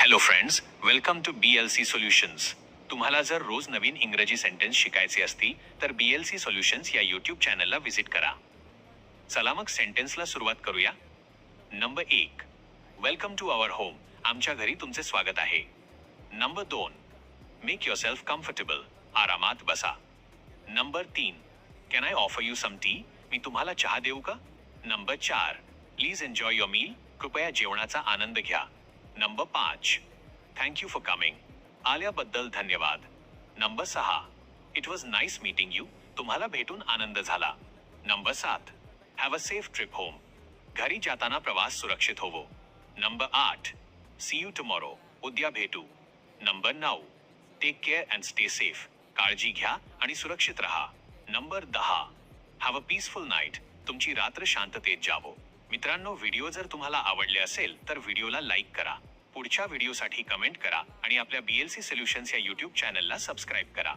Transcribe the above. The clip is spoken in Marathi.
Hello friends, welcome to BLC solutions. तुम्हाला जर रोज नवीन इंग्रजी सेंटेन्स शिकायचे असतील तर BLC सोल्युशन्स या यूट्यूब चॅनलला व्हिजिट करा. चला मग सेंटेन्सला सुरुवात करूया. Number 1, welcome to our home. आमच्या घरी तुमचे स्वागत आहे. Number 2, make yourself comfortable. आरामात बसा. Number 3, can I offer you some tea. मी तुम्हाला चहा देऊ का? Number 4, please enjoy your meal. कृपया जेवणाचा आनंद घ्या. Number 5, thank you for coming. आल्याबद्दल धन्यवाद. Number 6, it was nice meeting you. तुम्हाला भेटून आनंद झाला. Number 7, have a safe trip home. घरी जाताना प्रवास सुरक्षित होवो. Number 8, see you tomorrow. उद्या भेटू. Number 9, take care and stay safe. काळजी घ्या आणि सुरक्षित राहा. Number 10, have a peaceful night. तुमची रात्र शांततेत जावो. मित्रांनो, व्हिडिओ जर तुम्हाला आवडले असेल तर व्हिडिओला लाईक करा. पुढच्या व्हिडिओसाठी कमेंट करा आणि आपल्या BLC सोल्युशन्स या यूट्यूब चॅनलला सबस्क्राईब करा.